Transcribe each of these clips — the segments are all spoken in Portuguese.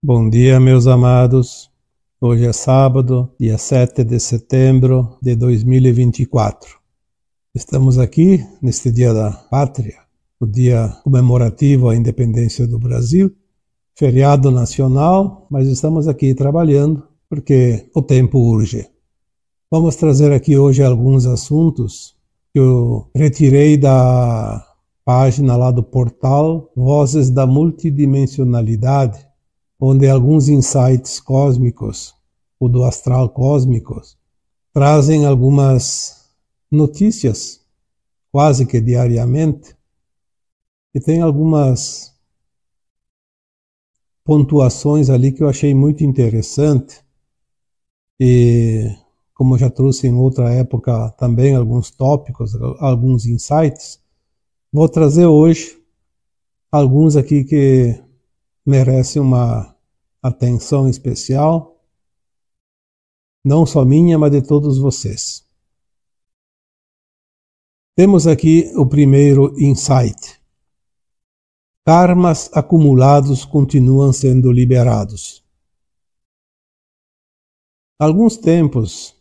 Bom dia, meus amados. Hoje é sábado, dia 7 de setembro de 2024. Estamos aqui neste Dia da Pátria, o dia comemorativo à independência do Brasil, feriado nacional, mas estamos aqui trabalhando porque o tempo urge. Vamos trazer aqui hoje alguns assuntos que eu retirei da página lá do portal Vozes da Multidimensionalidade, onde alguns insights cósmicos, ou do astral cósmicos, trazem algumas notícias, quase que diariamente, e tem algumas pontuações ali que eu achei muito interessante, e como eu já trouxe em outra época também alguns tópicos, alguns insights, vou trazer hoje alguns aqui que merece uma atenção especial, não só minha, mas de todos vocês. Temos aqui o primeiro insight. Karmas acumulados continuam sendo liberados. Há alguns tempos,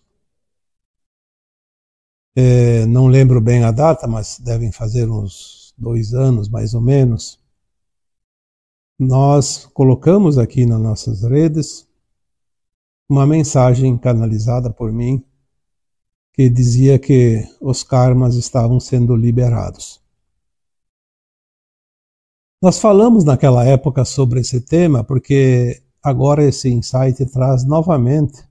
não lembro bem a data, mas devem fazer uns 2 anos mais ou menos, nós colocamos aqui nas nossas redes uma mensagem canalizada por mim que dizia que os karmas estavam sendo liberados. Nós falamos naquela época sobre esse tema porque agora esse insight traz novamente,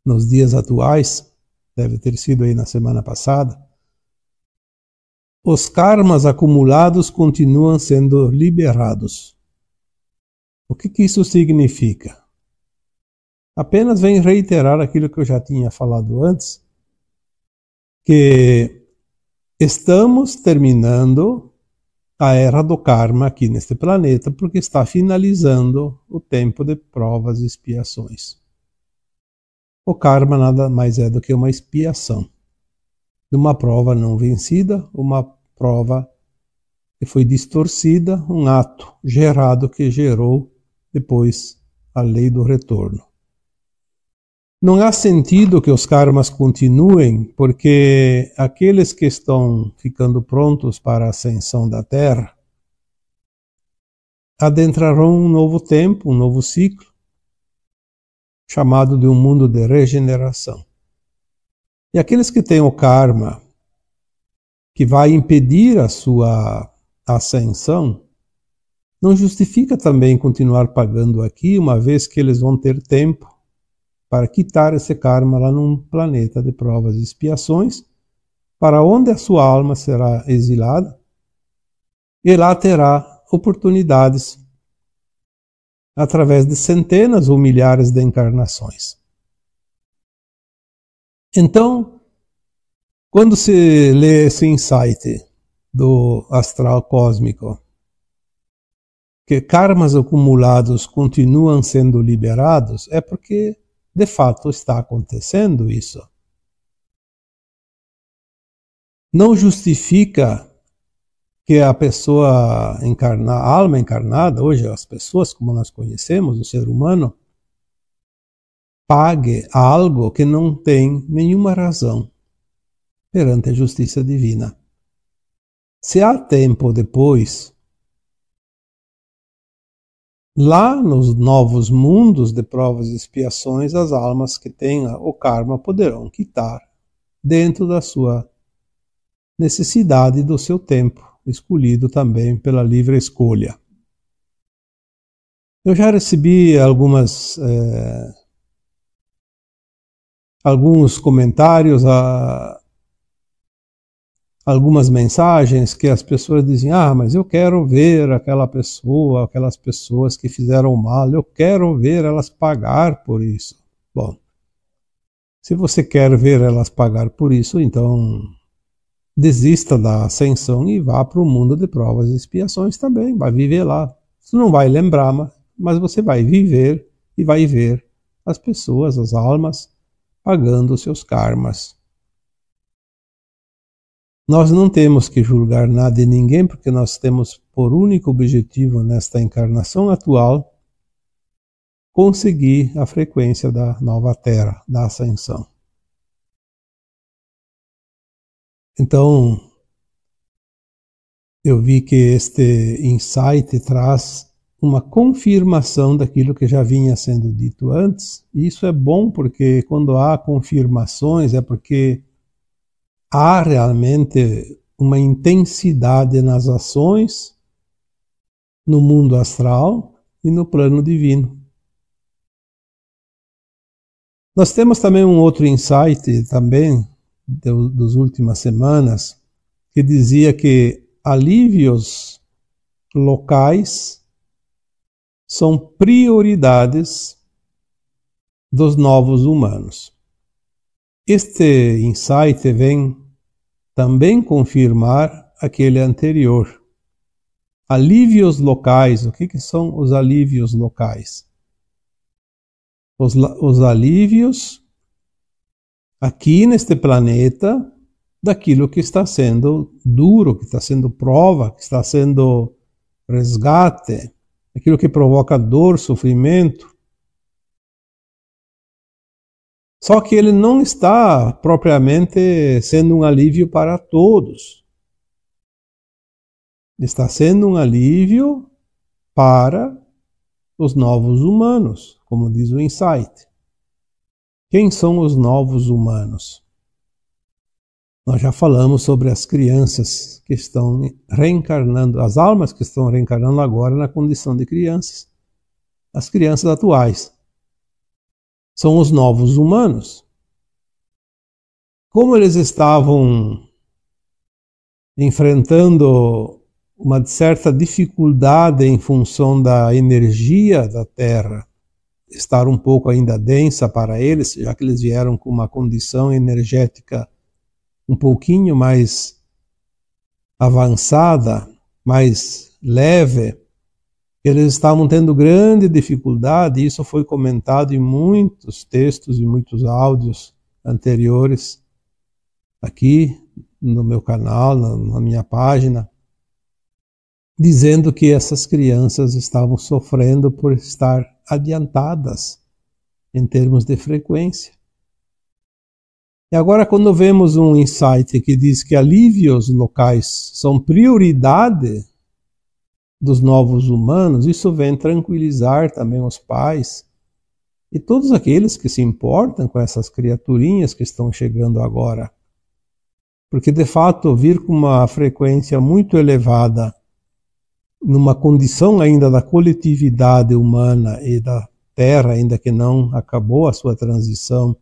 nos dias atuais, deve ter sido aí na semana passada, os karmas acumulados continuam sendo liberados. O que isso significa? Apenas vem reiterar aquilo que eu já tinha falado antes, que estamos terminando a era do karma aqui neste planeta, porque está finalizando o tempo de provas e expiações. O karma nada mais é do que uma expiação de uma prova não vencida, uma prova que foi distorcida, um ato gerado que gerou depois a lei do retorno. Não há sentido que os karmas continuem, porque aqueles que estão ficando prontos para a ascensão da Terra adentrarão um novo tempo, um novo ciclo, chamado de um mundo de regeneração. E aqueles que têm o karma que vai impedir a sua ascensão, não justifica também continuar pagando aqui, uma vez que eles vão ter tempo para quitar esse karma lá num planeta de provas e expiações, para onde a sua alma será exilada, e lá terá oportunidades através de centenas ou milhares de encarnações. Então, quando se lê esse insight do astral cósmico, que karmas acumulados continuam sendo liberados, é porque de fato está acontecendo isso. Não justifica que a pessoa encarnada, a alma encarnada, hoje as pessoas como nós conhecemos, o ser humano, pague algo que não tem nenhuma razão perante a justiça divina. Se há tempo depois, lá nos novos mundos de provas e expiações, as almas que têm o karma poderão quitar dentro da sua necessidade do seu tempo, escolhido também pela livre escolha. Eu já recebi alguns comentários, algumas mensagens que as pessoas dizem: mas eu quero ver aquelas pessoas que fizeram mal, eu quero ver elas pagar por isso. Bom, se você quer ver elas pagar por isso, então desista da ascensão e vá para o mundo de provas e expiações também, vai viver lá. Você não vai lembrar, mas você vai viver e vai ver as pessoas, as almas, pagando os seus karmas. Nós não temos que julgar nada e ninguém, porque nós temos por único objetivo nesta encarnação atual conseguir a frequência da nova Terra, da ascensão. Então, eu vi que este insight traz uma confirmação daquilo que já vinha sendo dito antes. E isso é bom porque quando há confirmações é porque há realmente uma intensidade nas ações no mundo astral e no plano divino. Nós temos também um outro insight também das últimas semanas que dizia que alívios locais são prioridades dos novos humanos. Este insight vem também confirmar aquele anterior. Alívios locais. O que são os alívios locais? Os alívios aqui neste planeta daquilo que está sendo duro, que está sendo prova, que está sendo resgate, aquilo que provoca dor, sofrimento. Só que ele não está propriamente sendo um alívio para todos. Está sendo um alívio para os novos humanos, como diz o insight. Quem são os novos humanos? Nós já falamos sobre as crianças que estão reencarnando, as almas que estão reencarnando agora na condição de crianças. As crianças atuais. São os novos humanos. Como eles estavam enfrentando uma certa dificuldade em função da energia da Terra estar um pouco ainda densa para eles, já que eles vieram com uma condição energética um pouquinho mais avançada, mais leve, eles estavam tendo grande dificuldade, e isso foi comentado em muitos textos e muitos áudios anteriores, aqui no meu canal, na minha página, dizendo que essas crianças estavam sofrendo por estar adiantadas em termos de frequência. E agora, quando vemos um insight que diz que alívios locais são prioridade dos novos humanos, isso vem tranquilizar também os pais e todos aqueles que se importam com essas criaturinhas que estão chegando agora. Porque, de fato, vir com uma frequência muito elevada, numa condição ainda da coletividade humana e da Terra, ainda que não acabou a sua transição,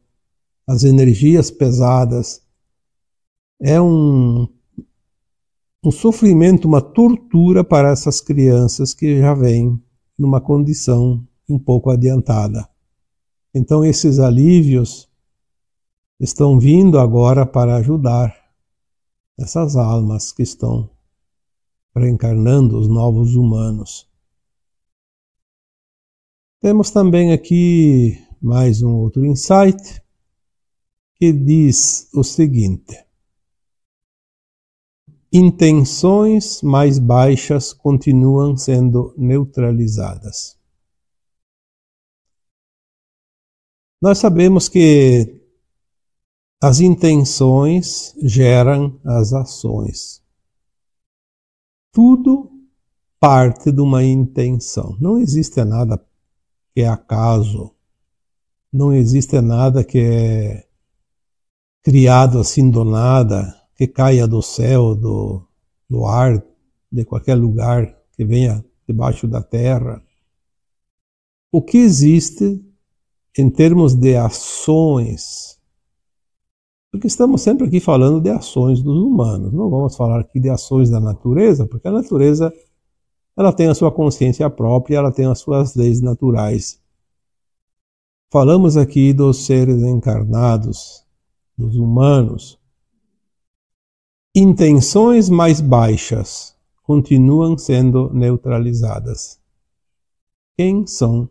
as energias pesadas, é um sofrimento, uma tortura para essas crianças que já vêm numa condição um pouco adiantada. Então esses alívios estão vindo agora para ajudar essas almas que estão reencarnando, os novos humanos. Temos também aqui mais um outro insight que diz o seguinte: intenções mais baixas continuam sendo neutralizadas. Nós sabemos que as intenções geram as ações. Tudo parte de uma intenção. Não existe nada que é acaso. Não existe nada que é criado assim do nada, que caia do céu, do ar, de qualquer lugar, que venha debaixo da terra. O que existe em termos de ações, porque estamos sempre aqui falando de ações dos humanos, não vamos falar aqui de ações da natureza, porque a natureza ela tem a sua consciência própria, ela tem as suas leis naturais. Falamos aqui dos seres encarnados, dos humanos. Intenções mais baixas continuam sendo neutralizadas. Quem são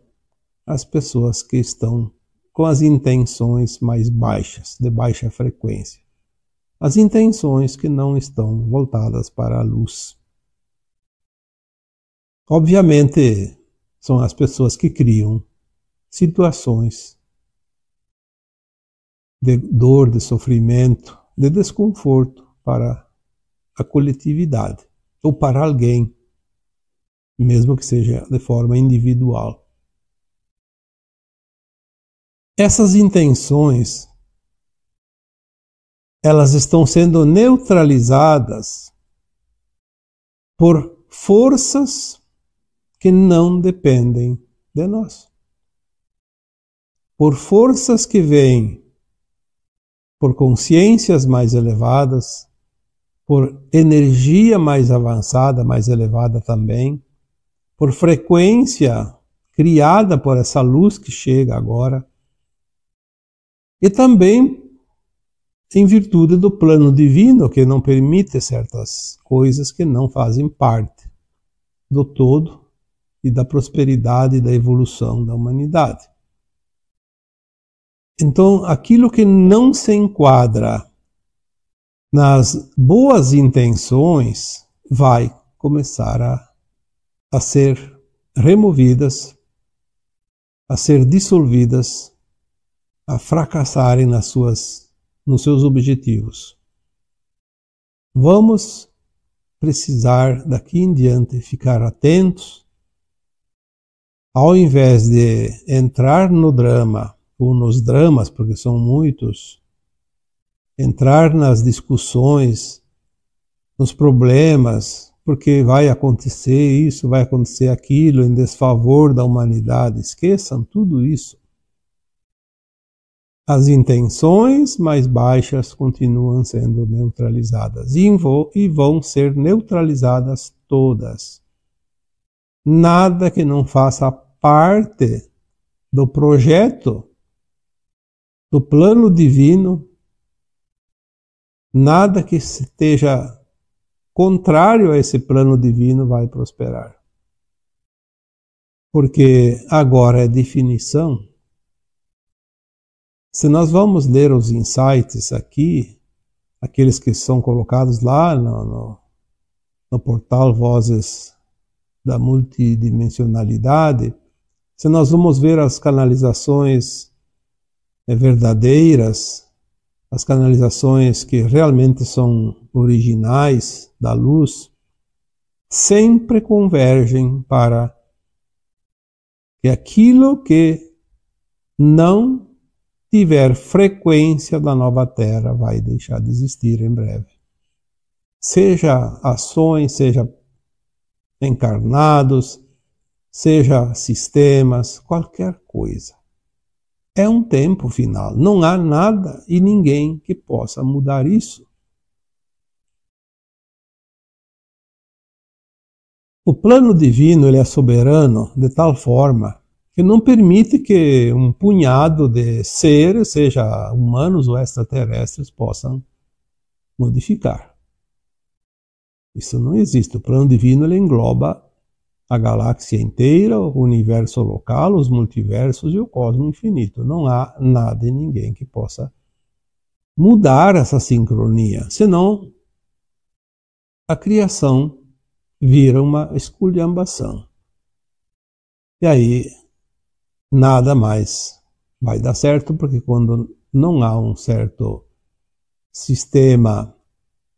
as pessoas que estão com as intenções mais baixas, de baixa frequência? As intenções que não estão voltadas para a luz. Obviamente, são as pessoas que criam situações de dor, de sofrimento, de desconforto para a coletividade ou para alguém, mesmo que seja de forma individual. Essas intenções, elas estão sendo neutralizadas por forças que não dependem de nós. Por forças que vêm por consciências mais elevadas, por energia mais avançada, mais elevada também, por frequência criada por essa luz que chega agora, e também em virtude do plano divino que não permite certas coisas que não fazem parte do todo e da prosperidade e da evolução da humanidade. Então, aquilo que não se enquadra nas boas intenções vai começar a ser removidas, a ser dissolvidas, a fracassarem nos seus objetivos. Vamos precisar daqui em diante ficar atentos, ao invés de entrar no drama, ou nos dramas, porque são muitos, entrar nas discussões, nos problemas, porque vai acontecer isso, vai acontecer aquilo, em desfavor da humanidade. Esqueçam tudo isso. As intenções mais baixas continuam sendo neutralizadas e vão ser neutralizadas todas. Nada que não faça parte do projeto, do plano divino, nada que esteja contrário a esse plano divino vai prosperar. Porque agora é definição. Se nós vamos ler os insights aqui, aqueles que são colocados lá no portal Vozes da Multidimensionalidade, se nós vamos ver as canalizações verdadeiras, as canalizações que realmente são originais da luz, sempre convergem para que aquilo que não tiver frequência da nova Terra vai deixar de existir em breve. Seja ações, seja encarnados, seja sistemas, qualquer coisa. É um tempo final. Não há nada e ninguém que possa mudar isso. O plano divino ele é soberano de tal forma que não permite que um punhado de seres, seja humanos ou extraterrestres, possam modificar. Isso não existe. O plano divino ele engloba a galáxia inteira, o universo local, os multiversos e o cosmos infinito. Não há nada e ninguém que possa mudar essa sincronia, senão a criação vira uma esculhambação. E aí nada mais vai dar certo, porque quando não há um certo sistema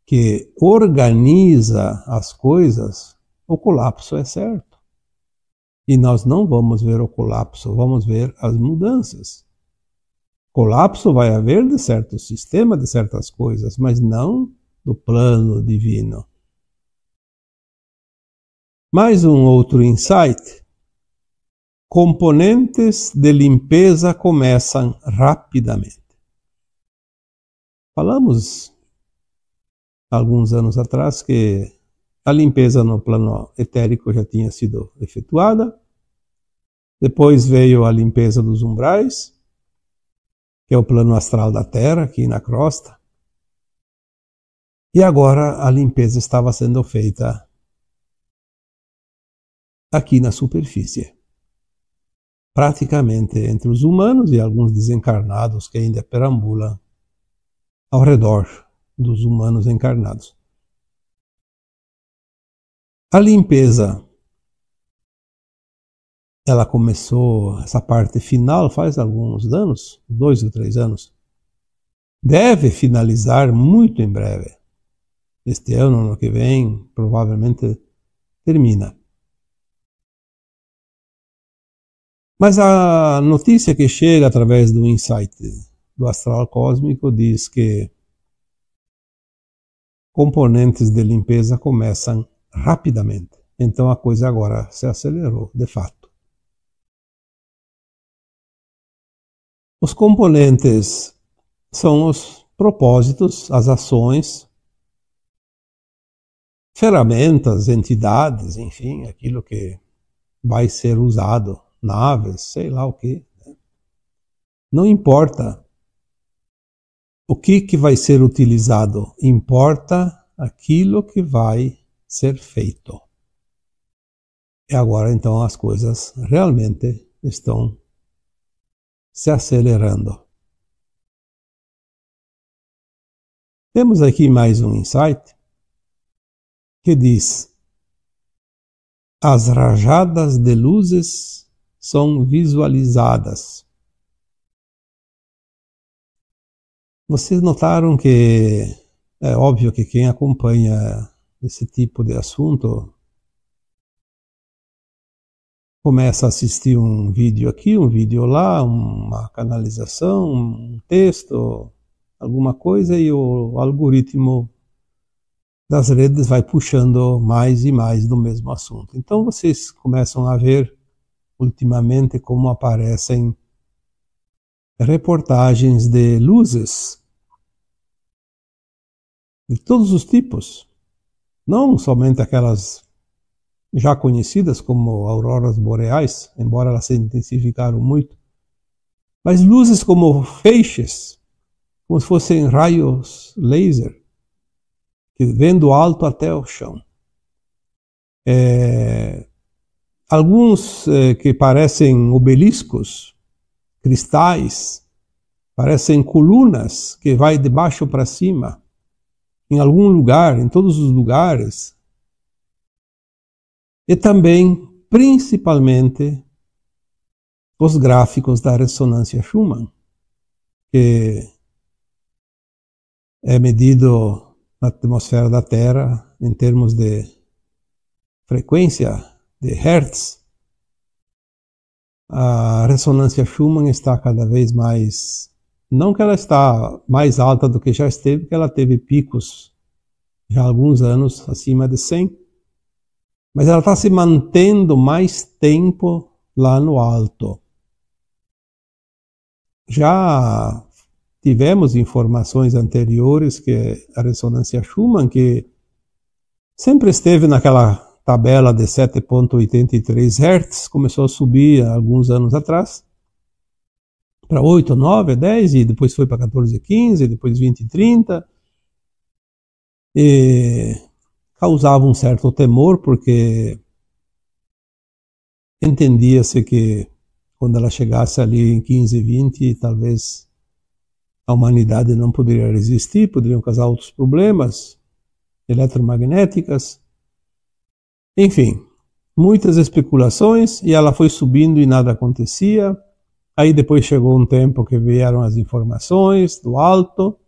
que organiza as coisas, o colapso é certo. E nós não vamos ver o colapso, vamos ver as mudanças. Colapso vai haver de certo sistema, de certas coisas, mas não do plano divino. Mais um outro insight. Componentes de limpeza começam rapidamente. Falamos alguns anos atrás que a limpeza no plano etérico já tinha sido efetuada. Depois veio a limpeza dos umbrais, que é o plano astral da Terra, aqui na crosta. E agora a limpeza estava sendo feita aqui na superfície. Praticamente entre os humanos e alguns desencarnados que ainda perambulam ao redor dos humanos encarnados. A limpeza ela começou essa parte final faz alguns anos, 2 ou 3 anos. Deve finalizar muito em breve. Este ano que vem, provavelmente termina. Mas a notícia que chega através do insight do astral cósmico diz que componentes de limpeza começam rapidamente. Então a coisa agora se acelerou, de fato. Os componentes são os propósitos, as ações, ferramentas, entidades, enfim, aquilo que vai ser usado, naves, sei lá o que. Não importa o que vai ser utilizado, importa aquilo que vai ser feito. E agora então as coisas realmente estão se acelerando. Temos aqui mais um insight que diz: as rajadas de luzes são visualizadas. Vocês notaram que é óbvio que quem acompanha esse tipo de assunto começa a assistir um vídeo aqui, um vídeo lá, uma canalização, um texto, alguma coisa, e o algoritmo das redes vai puxando mais e mais do mesmo assunto. Então vocês começam a ver ultimamente como aparecem reportagens de luzes de todos os tipos, não somente aquelas já conhecidas como auroras boreais, embora elas se intensificaram muito, mas luzes como feixes, como se fossem raios laser, que vêm do alto até o chão. Alguns que parecem obeliscos, cristais, parecem colunas que vai de baixo para cima, em algum lugar, em todos os lugares. E também, principalmente, os gráficos da ressonância Schumann, que é medido na atmosfera da Terra em termos de frequência, de Hertz. A ressonância Schumann está cada vez mais, não que ela está mais alta do que já esteve, porque ela teve picos já há alguns anos acima de 100, mas ela está se mantendo mais tempo lá no alto. Já tivemos informações anteriores que a ressonância Schumann, que sempre esteve naquela tabela de 7,83 Hz, começou a subir há alguns anos atrás, para 8, 9, 10, e depois foi para 14, 15, depois 20, 30, e causava um certo temor, porque entendia-se que quando ela chegasse ali em 15, 20, talvez a humanidade não poderia resistir, poderiam causar outros problemas eletromagnéticas. Enfim, muitas especulações, e ela foi subindo e nada acontecia. Aí depois chegou um tempo que vieram as informações do alto,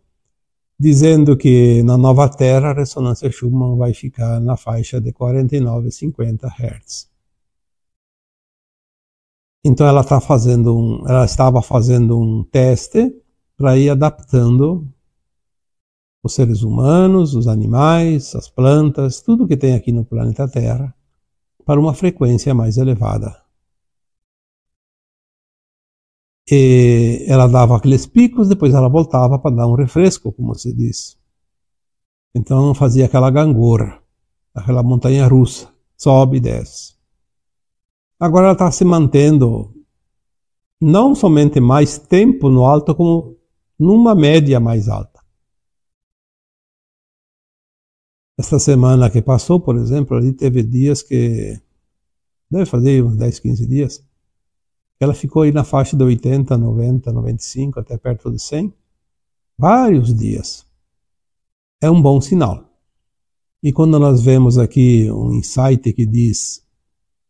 dizendo que na nova Terra a ressonância Schumann vai ficar na faixa de 49, 50 Hz. Então ela estava fazendo um teste para ir adaptando os seres humanos, os animais, as plantas, tudo que tem aqui no planeta Terra, para uma frequência mais elevada. E ela dava aqueles picos, depois ela voltava para dar um refresco, como se diz. Então fazia aquela gangorra, aquela montanha russa, sobe e desce. Agora ela está se mantendo não somente mais tempo no alto, como numa média mais alta. Esta semana que passou, por exemplo, ali teve dias que, deve fazer uns 10, 15 dias, ela ficou aí na faixa de 80, 90, 95, até perto de 100, vários dias. É um bom sinal. E quando nós vemos aqui um insight que diz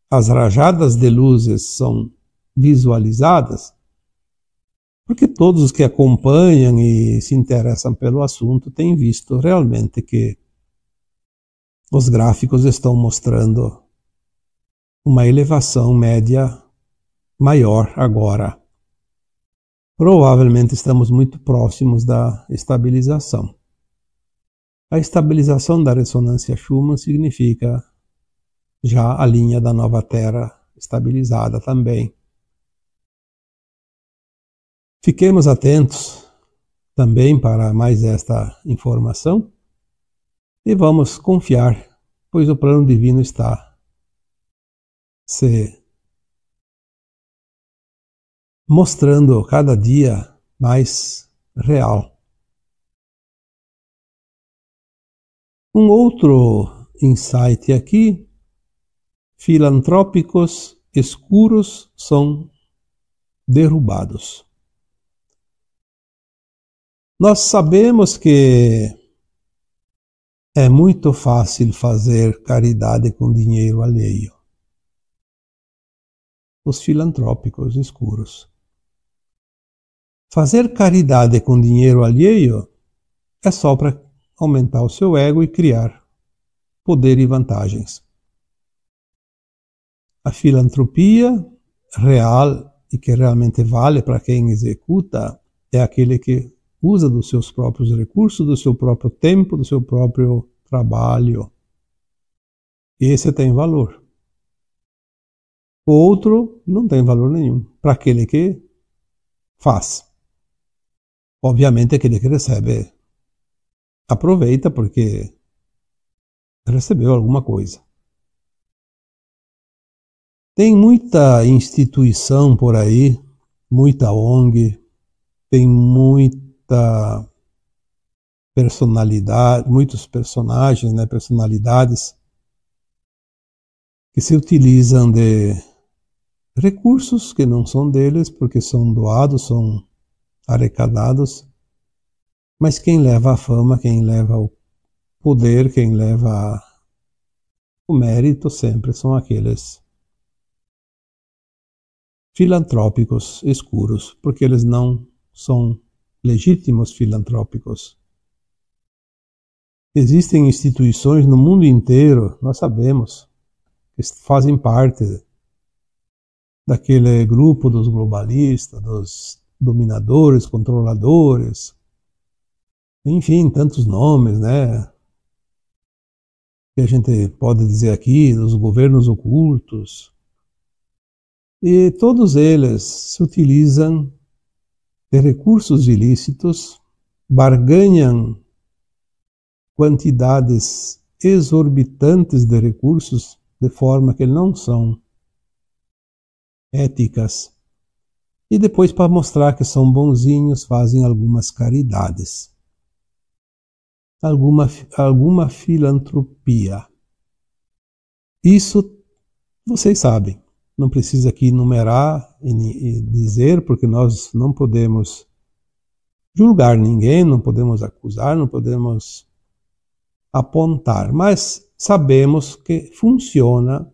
as rajadas de luzes são visualizadas, porque todos os que acompanham e se interessam pelo assunto têm visto realmente que os gráficos estão mostrando uma elevação média maior agora. Provavelmente estamos muito próximos da estabilização. A estabilização da ressonância Schumann significa já a linha da nova Terra estabilizada também. Fiquemos atentos também para mais esta informação e vamos confiar, pois o plano divino está se mostrando cada dia mais real. Um outro insight aqui: filantrópicos escuros são derrubados. Nós sabemos que é muito fácil fazer caridade com dinheiro alheio. Os filantrópicos escuros. Fazer caridade com dinheiro alheio é só para aumentar o seu ego e criar poder e vantagens. A filantropia real e que realmente vale para quem executa é aquele que usa dos seus próprios recursos, do seu próprio tempo, do seu próprio trabalho. Esse tem valor. O outro não tem valor nenhum para aquele que faz. Obviamente aquele que recebe aproveita porque recebeu alguma coisa. Tem muita instituição por aí, muita ONG, tem muita personalidade, muitos personagens, personalidades que se utilizam de recursos que não são deles, porque são doados, são arrecadados, mas quem leva a fama, quem leva o poder, quem leva o mérito sempre são aqueles filantrópicos escuros, porque eles não são legítimos filantrópicos. Existem instituições no mundo inteiro, nós sabemos, que fazem parte daquele grupo dos globalistas, dos dominadores, controladores, enfim, tantos nomes, que a gente pode dizer aqui, dos governos ocultos. E todos eles se utilizam de recursos ilícitos, barganham quantidades exorbitantes de recursos de forma que não são éticas. E depois, para mostrar que são bonzinhos, fazem algumas caridades. Alguma filantropia. Isso vocês sabem. Não precisa aqui enumerar e dizer, porque nós não podemos julgar ninguém, não podemos acusar, não podemos apontar, mas sabemos que funciona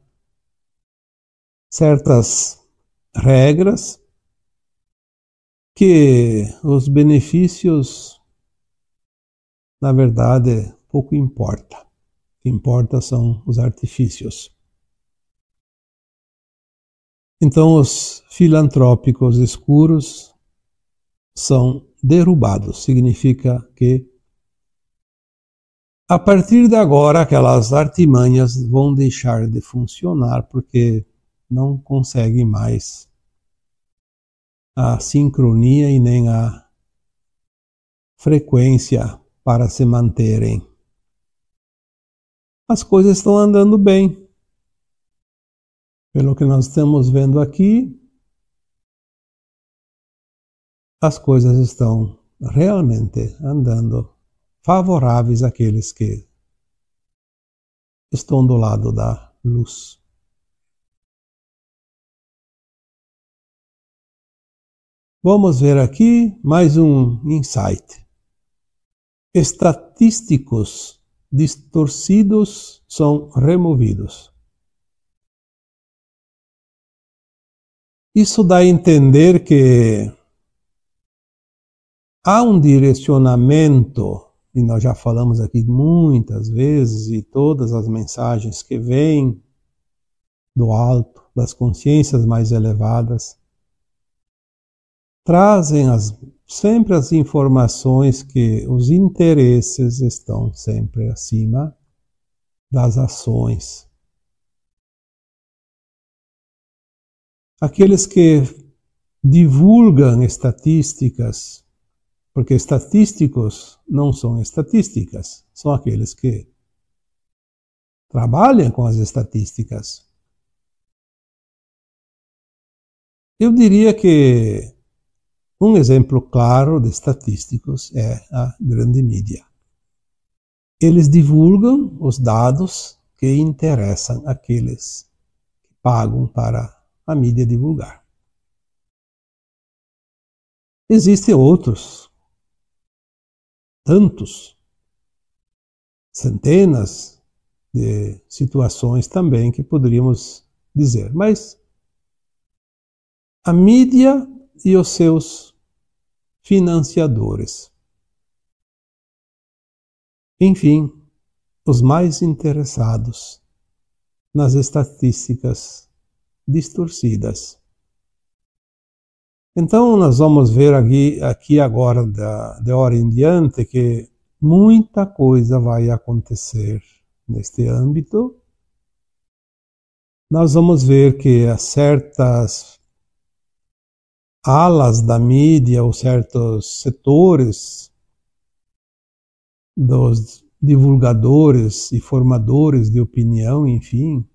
certas regras que os benefícios, na verdade, pouco importa. O que importa são os artifícios. Então, os filantrópicos escuros são derrubados. Significa que, a partir de agora, aquelas artimanhas vão deixar de funcionar, porque não conseguem mais a sincronia e nem a frequência para se manterem. As coisas estão andando bem. Pelo que nós estamos vendo aqui, as coisas estão realmente andando favoráveis àqueles que estão do lado da luz. Vamos ver aqui mais um insight. Estatísticos distorcidos são removidos. Isso dá a entender que há um direcionamento, e nós já falamos aqui muitas vezes, e todas as mensagens que vêm do alto, das consciências mais elevadas, trazem sempre as informações que os interesses estão sempre acima das ações. Aqueles que divulgam estatísticas, porque estatísticos não são estatísticas, são aqueles que trabalham com as estatísticas. Eu diria que um exemplo claro de estatísticos é a grande mídia. Eles divulgam os dados que interessam àqueles que pagam para a mídia divulgar. Existem outros, tantos, centenas de situações também que poderíamos dizer, mas a mídia e os seus financiadores. Enfim, os mais interessados nas estatísticas distorcidas. Então, nós vamos ver aqui agora, de hora em diante, que muita coisa vai acontecer neste âmbito. Nós vamos ver que há certas alas da mídia ou certos setores dos divulgadores e formadores de opinião, enfim,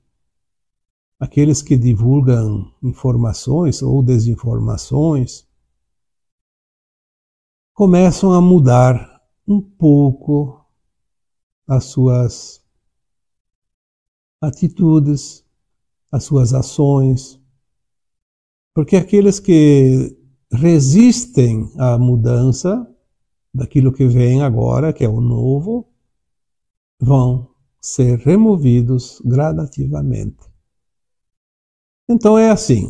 aqueles que divulgam informações ou desinformações, começam a mudar um pouco as suas atitudes, as suas ações, porque aqueles que resistem à mudança daquilo que vem agora, que é o novo, vão ser removidos gradativamente. Então é assim,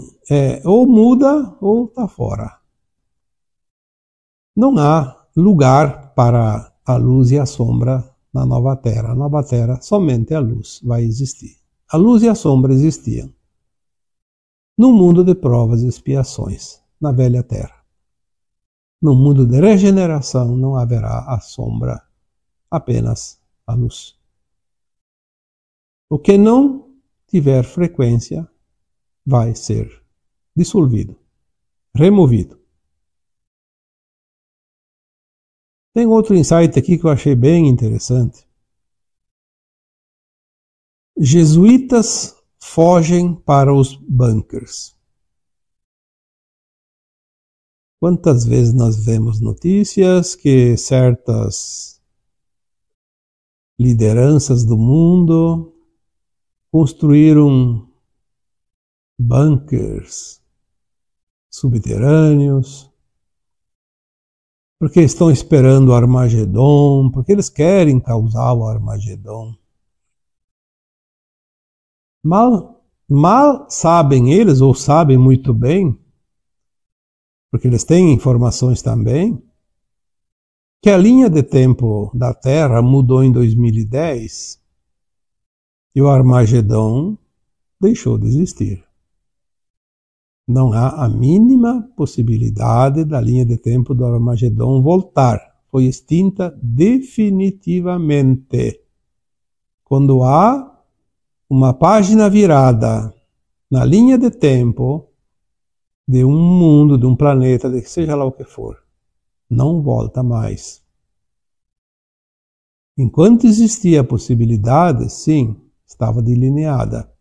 ou muda ou está fora. Não há lugar para a luz e a sombra na nova Terra. Na nova Terra, somente a luz vai existir. A luz e a sombra existiam no mundo de provas e expiações, na velha Terra. No mundo de regeneração não haverá a sombra, apenas a luz. O que não tiver frequência vai ser dissolvido, removido. Tem outro insight aqui que eu achei bem interessante. Jesuítas fogem para os bunkers. Quantas vezes nós vemos notícias que certas lideranças do mundo construíram bunkers subterrâneos, porque estão esperando o Armagedon, porque eles querem causar o Armagedon. Mal sabem eles, ou sabem muito bem, porque eles têm informações também, que a linha de tempo da Terra mudou em 2010 e o Armagedon deixou de existir. Não há a mínima possibilidade da linha de tempo do Armagedon voltar. Foi extinta definitivamente. Quando há uma página virada na linha de tempo de um mundo, de um planeta, de que seja lá o que for, não volta mais. Enquanto existia a possibilidade, sim, estava delineada.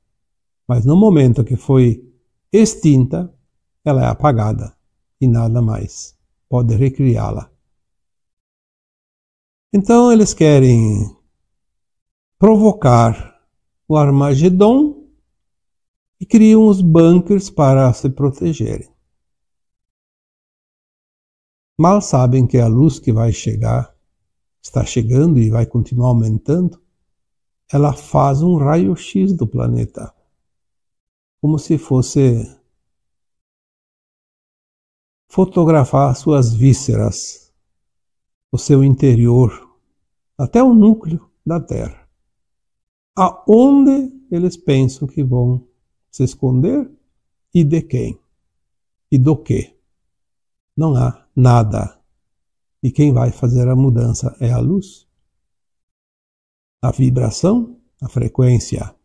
Mas no momento que foi extinta, ela é apagada e nada mais pode recriá-la. Então eles querem provocar o Armagedon e criam os bunkers para se protegerem. Mal sabem que a luz que vai chegar, está chegando e vai continuar aumentando, ela faz um raio-x do planeta, como se fosse fotografar suas vísceras, o seu interior, até o núcleo da Terra. Aonde eles pensam que vão se esconder e de quem e do que. Não há nada. E quem vai fazer a mudança é a luz, a vibração, a frequência.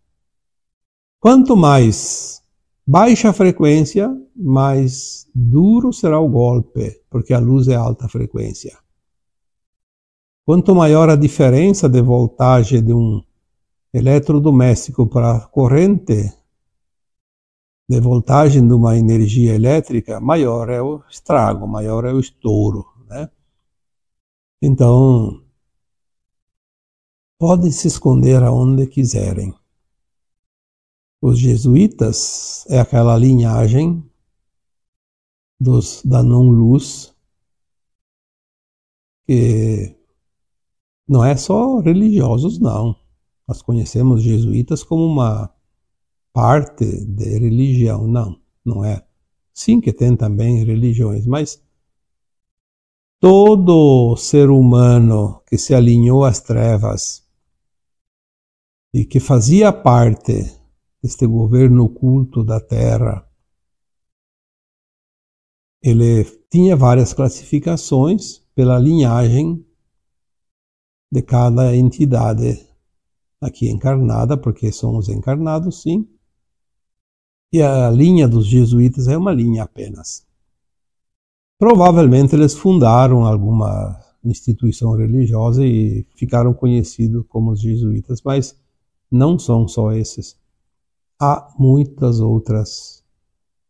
Quanto mais baixa a frequência, mais duro será o golpe, porque a luz é alta frequência. Quanto maior a diferença de voltagem de um eletrodoméstico para a corrente de voltagem de uma energia elétrica, maior é o estrago, maior é o estouro, né? Então, podem se esconder aonde quiserem. Os jesuítas é aquela linhagem da não-luz, que não é só religiosos, não. Nós conhecemos jesuítas como uma parte de religião, não é. Sim que tem também religiões, mas todo ser humano que se alinhou às trevas e que fazia parte deste governo oculto da Terra, ele tinha várias classificações pela linhagem de cada entidade aqui encarnada, porque são os encarnados, sim. E a linha dos jesuítas é uma linha apenas. Provavelmente eles fundaram alguma instituição religiosa e ficaram conhecidos como os jesuítas, mas não são só esses. Há muitas outras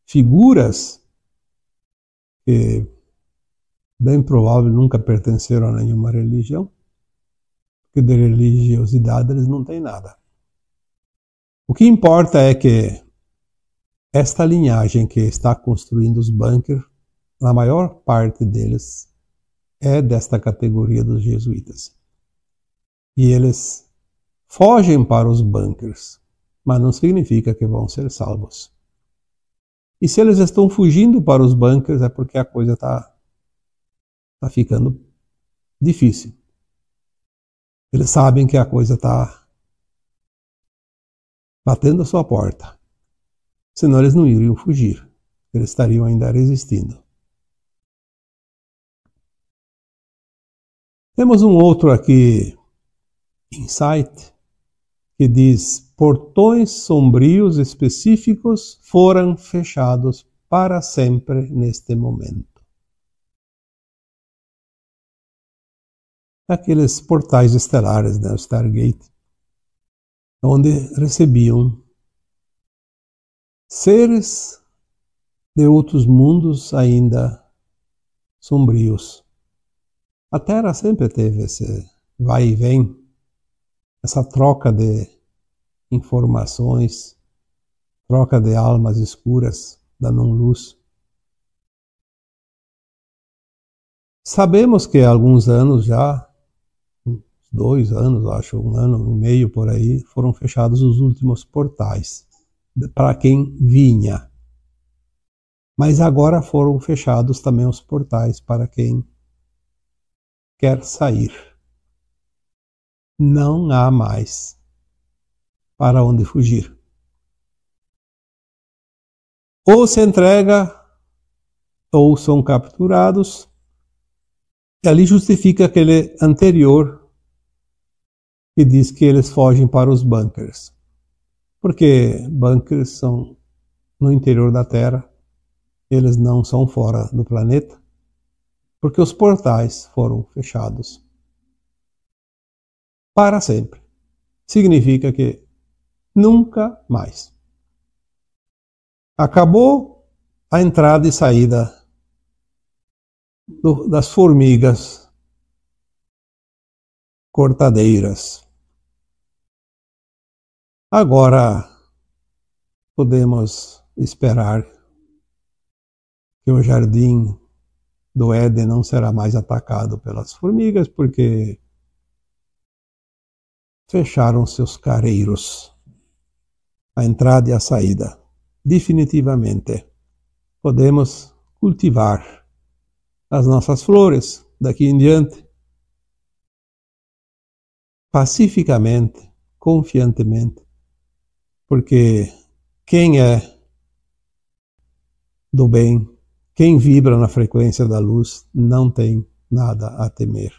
figuras que, bem provável, nunca pertenceram a nenhuma religião, porque de religiosidade eles não têm nada. O que importa é que esta linhagem que está construindo os bunkers, a maior parte deles é desta categoria dos jesuítas. E eles fogem para os bunkers, mas não significa que vão ser salvos. E se eles estão fugindo para os bunkers é porque a coisa está ficando difícil. Eles sabem que a coisa está batendo a sua porta. Senão eles não iriam fugir. Eles estariam ainda resistindo. Temos um outro aqui, insight, que diz: portões sombrios específicos foram fechados para sempre neste momento. Aqueles portais estelares, né, o Stargate, onde recebiam seres de outros mundos ainda sombrios. A Terra sempre teve esse vai e vem, essa troca de informações, troca de almas escuras da não-luz. Sabemos que há alguns anos já, 2 anos, acho, 1 ano e meio por aí, foram fechados os últimos portais para quem vinha. Mas agora foram fechados também os portais para quem quer sair. Não há mais para onde fugir. Ou se entrega, ou são capturados. E ali justifica aquele anterior que diz que eles fogem para os bunkers. Porque bunkers são no interior da Terra, eles não são fora do planeta, porque os portais foram fechados para sempre. Significa que nunca mais. Acabou a entrada e saída das formigas cortadeiras. Agora podemos esperar que o jardim do Éden não será mais atacado pelas formigas, porque fecharam seus careiros, a entrada e a saída. Definitivamente podemos cultivar as nossas flores daqui em diante, pacificamente, confiantemente, porque quem é do bem, quem vibra na frequência da luz, não tem nada a temer.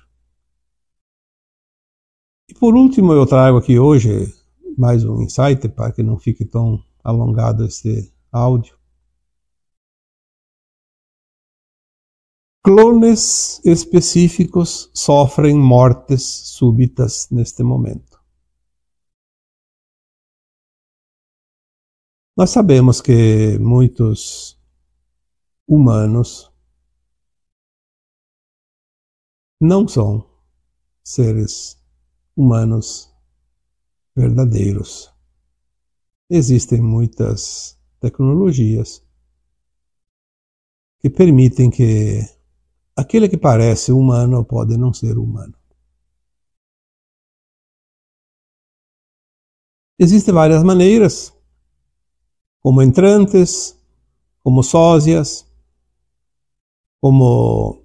E por último, eu trago aqui hoje mais um insight para que não fique tão alongado esse áudio. Clones específicos sofrem mortes súbitas neste momento. Nós sabemos que muitos humanos não são seres humanos verdadeiros. Existem muitas tecnologias que permitem que aquele que parece humano pode não ser humano. Existem várias maneiras, como entrantes, como sósias, como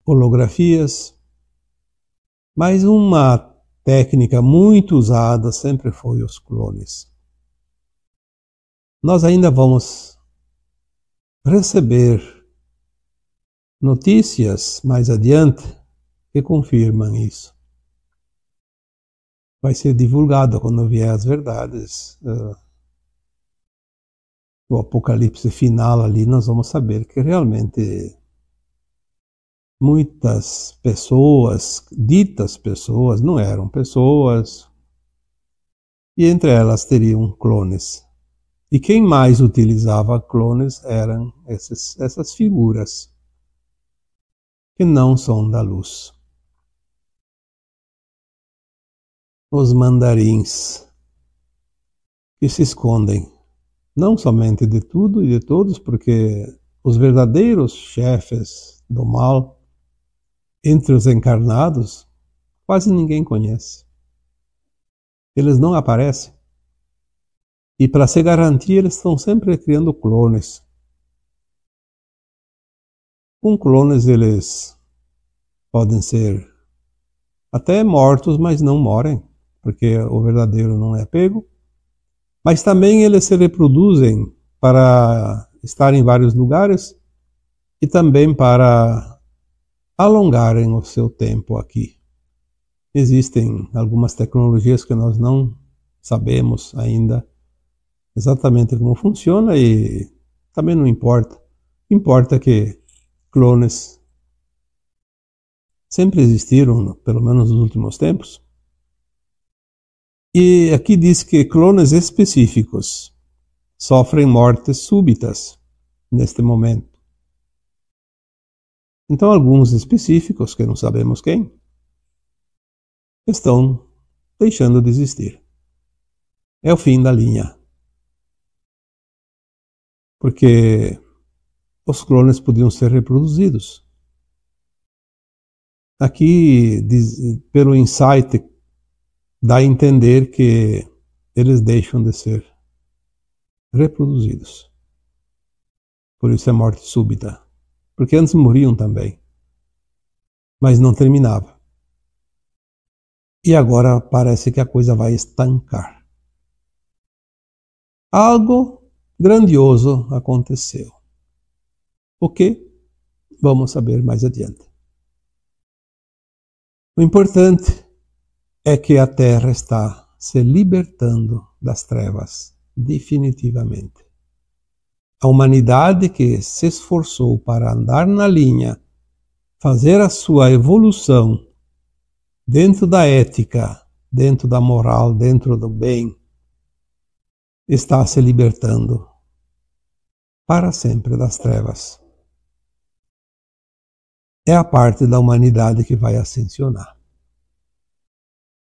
holografias, mas uma técnica muito usada sempre foi os clones. Nós ainda vamos receber notícias mais adiante que confirmam isso. Vai ser divulgado quando vier as verdades. O apocalipse final ali, nós vamos saber que realmente muitas pessoas, ditas pessoas, não eram pessoas, e entre elas teriam clones. E quem mais utilizava clones eram essas figuras que não são da luz. Os mandarins que se escondem não somente de tudo e de todos, porque os verdadeiros chefes do mal entre os encarnados quase ninguém conhece. Eles não aparecem. E para se garantir, eles estão sempre criando clones. Com clones eles podem ser até mortos, mas não morrem, porque o verdadeiro não é pego. Mas também eles se reproduzem para estar em vários lugares e também para alongarem o seu tempo aqui. Existem algumas tecnologias que nós não sabemos ainda exatamente como funciona e também não importa. Importa que clones sempre existiram, pelo menos nos últimos tempos. E aqui diz que clones específicos sofrem mortes súbitas neste momento. Então, alguns específicos, que não sabemos quem, estão deixando de existir. É o fim da linha. Porque os clones podiam ser reproduzidos. Aqui, pelo insight, dá a entender que eles deixam de ser reproduzidos. Por isso é morte súbita. Porque antes morriam também. Mas não terminava. E agora parece que a coisa vai estancar. Algo grandioso aconteceu. O que? Vamos saber mais adiante. O importante é que a Terra está se libertando das trevas, definitivamente. A humanidade que se esforçou para andar na linha, fazer a sua evolução dentro da ética, dentro da moral, dentro do bem, está se libertando para sempre das trevas. É a parte da humanidade que vai ascensionar.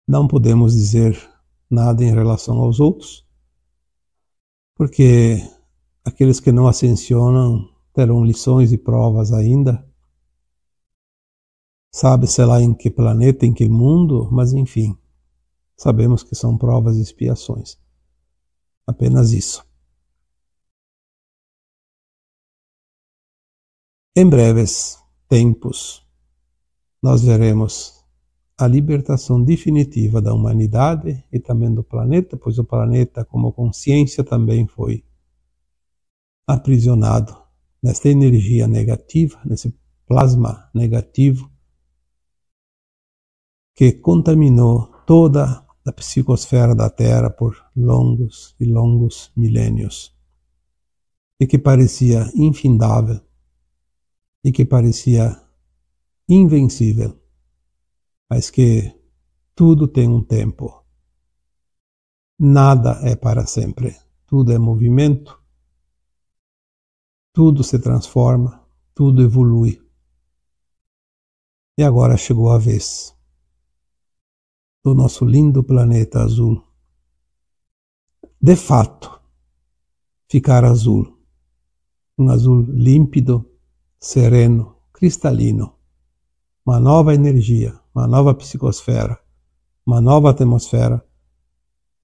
Não podemos dizer nada em relação aos outros, porque aqueles que não ascensionam terão lições e provas ainda. Sabe-se lá em que planeta, em que mundo, mas enfim, sabemos que são provas e expiações. Apenas isso. Em breves tempos, nós veremos a libertação definitiva da humanidade e também do planeta, pois o planeta, como consciência, também foi aprisionado nesta energia negativa, nesse plasma negativo que contaminou toda a psicosfera da Terra por longos e longos milênios e que parecia infindável e que parecia invencível, mas que tudo tem um tempo. Nada é para sempre. Tudo é movimento, tudo se transforma, tudo evolui. E agora chegou a vez do nosso lindo planeta azul, de fato, ficar azul. Um azul límpido, sereno, cristalino. Uma nova energia, uma nova psicosfera, uma nova atmosfera,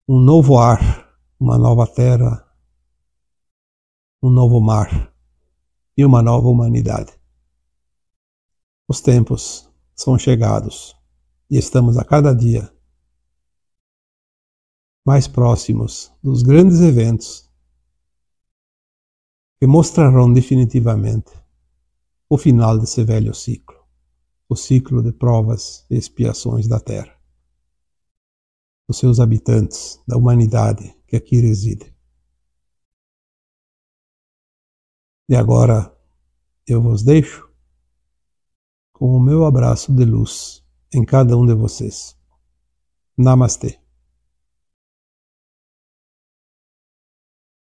um novo ar, uma nova terra, um novo mar e uma nova humanidade. Os tempos são chegados e estamos a cada dia mais próximos dos grandes eventos que mostrarão definitivamente o final desse velho ciclo, o ciclo de provas e expiações da Terra, dos seus habitantes, da humanidade que aqui reside. E agora eu vos deixo com o meu abraço de luz em cada um de vocês. Namastê.